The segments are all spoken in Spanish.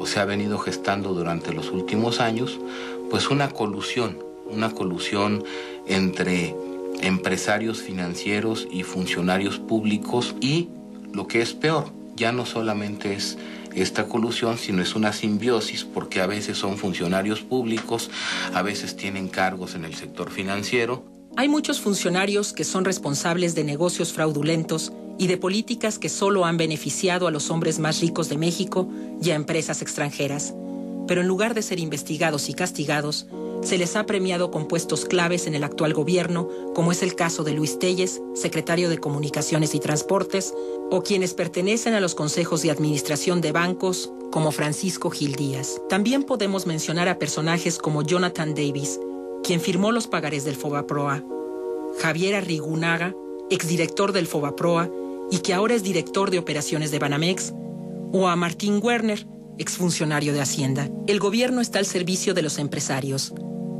se ha venido gestando durante los últimos años, pues una colusión entre empresarios financieros y funcionarios públicos, y lo que es peor, ya no solamente es esta colusión, sino es una simbiosis, porque a veces son funcionarios públicos, a veces tienen cargos en el sector financiero. Hay muchos funcionarios que son responsables de negocios fraudulentos y de políticas que solo han beneficiado a los hombres más ricos de México y a empresas extranjeras. Pero en lugar de ser investigados y castigados, se les ha premiado con puestos claves en el actual gobierno, como es el caso de Luis Telles, secretario de Comunicaciones y Transportes, o quienes pertenecen a los consejos de administración de bancos, como Francisco Gil Díaz. También podemos mencionar a personajes como Jonathan Davis, quien firmó los pagarés del Fobaproa, Javier Arrigunaga, exdirector del Fobaproa y que ahora es director de operaciones de Banamex, o a Martín Werner, exfuncionario de Hacienda. El gobierno está al servicio de los empresarios,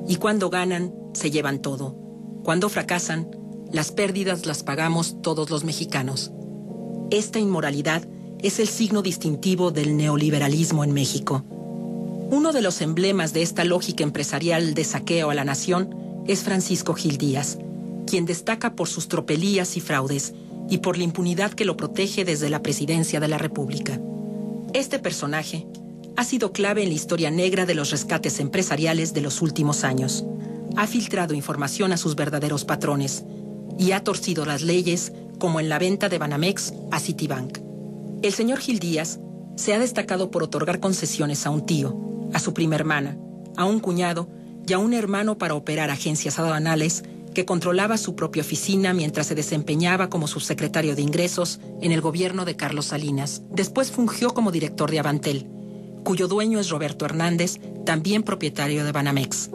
y cuando ganan, se llevan todo. Cuando fracasan, las pérdidas las pagamos todos los mexicanos. Esta inmoralidad es el signo distintivo del neoliberalismo en México. Uno de los emblemas de esta lógica empresarial de saqueo a la nación es Francisco Gil Díaz, quien destaca por sus tropelías y fraudes y por la impunidad que lo protege desde la presidencia de la República. Este personaje ha sido clave en la historia negra de los rescates empresariales de los últimos años. Ha filtrado información a sus verdaderos patrones y ha torcido las leyes, como en la venta de Banamex a Citibank. El señor Gil Díaz se ha destacado por otorgar concesiones a un tío, a su prima hermana, a un cuñado y a un hermano para operar agencias aduanales que controlaba su propia oficina mientras se desempeñaba como subsecretario de Ingresos en el gobierno de Carlos Salinas. Después fungió como director de Avantel, cuyo dueño es Roberto Hernández, también propietario de Banamex.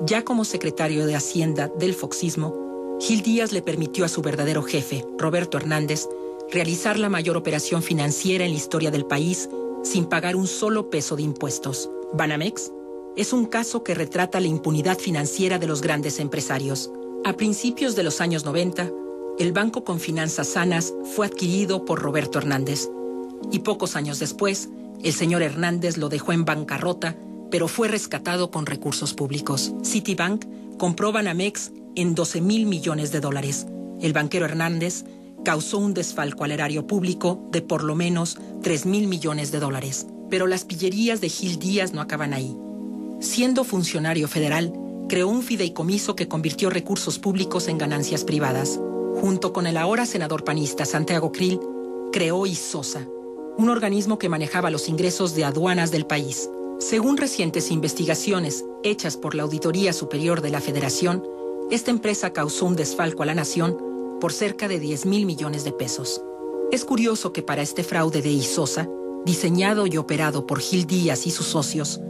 Ya como secretario de Hacienda del Foxismo, Gil Díaz le permitió a su verdadero jefe, Roberto Hernández, realizar la mayor operación financiera en la historia del país sin pagar un solo peso de impuestos. Banamex es un caso que retrata la impunidad financiera de los grandes empresarios. A principios de los años 90, el banco con finanzas sanas fue adquirido por Roberto Hernández. Y pocos años después, el señor Hernández lo dejó en bancarrota, pero fue rescatado con recursos públicos. Citibank compró Banamex en $12,000 millones. El banquero Hernández causó un desfalco al erario público de por lo menos $3,000 millones. Pero las pillerías de Gil Díaz no acaban ahí. Siendo funcionario federal, creó un fideicomiso que convirtió recursos públicos en ganancias privadas. Junto con el ahora senador panista Santiago Krill, creó ISOSA, un organismo que manejaba los ingresos de aduanas del país. Según recientes investigaciones hechas por la Auditoría Superior de la Federación, esta empresa causó un desfalco a la nación por cerca de $10,000 millones. Es curioso que para este fraude de ISOSA, diseñado y operado por Gil Díaz y sus socios,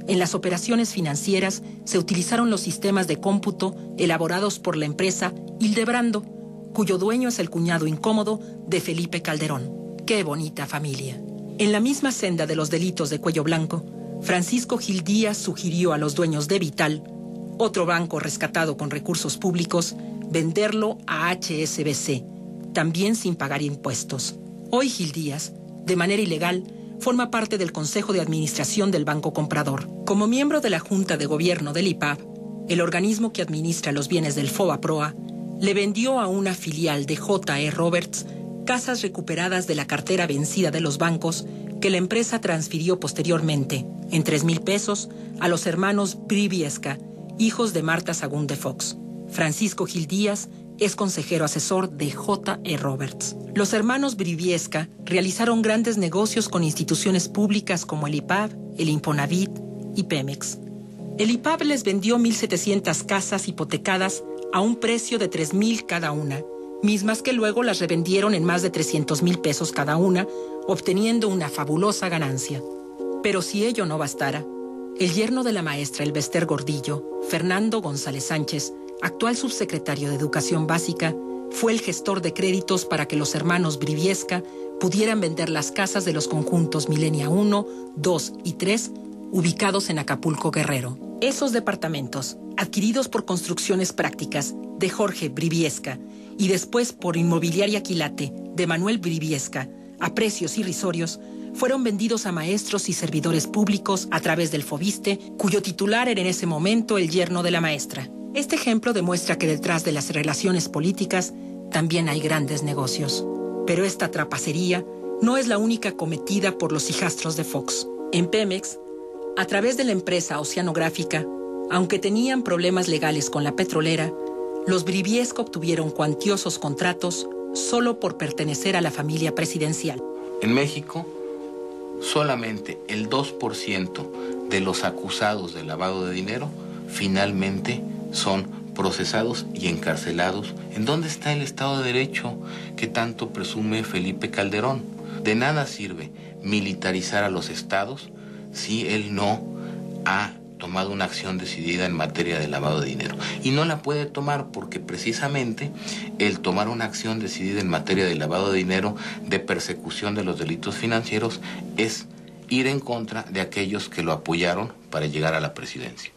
en las operaciones financieras se utilizaron los sistemas de cómputo elaborados por la empresa Hildebrando, cuyo dueño es el cuñado incómodo de Felipe Calderón. ¡Qué bonita familia! En la misma senda de los delitos de cuello blanco, Francisco Gil Díaz sugirió a los dueños de Vital, otro banco rescatado con recursos públicos, venderlo a HSBC, también sin pagar impuestos. Hoy Gil Díaz, de manera ilegal, forma parte del Consejo de Administración del Banco Comprador. Como miembro de la Junta de Gobierno del IPAB, el organismo que administra los bienes del Fobaproa, le vendió a una filial de J.E. Roberts casas recuperadas de la cartera vencida de los bancos que la empresa transfirió posteriormente, en $3,000, a los hermanos Briviesca, hijos de Marta Sagún de Fox. Francisco Gil Díaz es consejero asesor de J.E. Roberts. Los hermanos Briviesca realizaron grandes negocios con instituciones públicas como el IPAB, el Infonavit y Pemex. El IPAB les vendió 1,700 casas hipotecadas a un precio de $3,000 cada una, mismas que luego las revendieron en más de $300,000 cada una, obteniendo una fabulosa ganancia. Pero si ello no bastara, el yerno de la maestra Elbester Gordillo, Fernando González Sánchez, actual subsecretario de Educación Básica, fue el gestor de créditos para que los hermanos Briviesca pudieran vender las casas de los conjuntos Milenia 1, 2 y 3, ubicados en Acapulco, Guerrero. Esos departamentos, adquiridos por Construcciones Prácticas de Jorge Briviesca y después por Inmobiliaria Quilate de Manuel Briviesca, a precios irrisorios, fueron vendidos a maestros y servidores públicos a través del Fobiste, cuyo titular era en ese momento el yerno de la maestra. Este ejemplo demuestra que detrás de las relaciones políticas también hay grandes negocios. Pero esta trapacería no es la única cometida por los hijastros de Fox. En Pemex, a través de la empresa oceanográfica, aunque tenían problemas legales con la petrolera, los Briviesco obtuvieron cuantiosos contratos solo por pertenecer a la familia presidencial. En México, solamente el 2% de los acusados de lavado de dinero finalmente son procesados y encarcelados. ¿En dónde está el Estado de Derecho que tanto presume Felipe Calderón? De nada sirve militarizar a los estados si él no ha tomado una acción decidida en materia de lavado de dinero. Y no la puede tomar porque precisamente el tomar una acción decidida en materia de lavado de dinero, de persecución de los delitos financieros, es ir en contra de aquellos que lo apoyaron para llegar a la presidencia.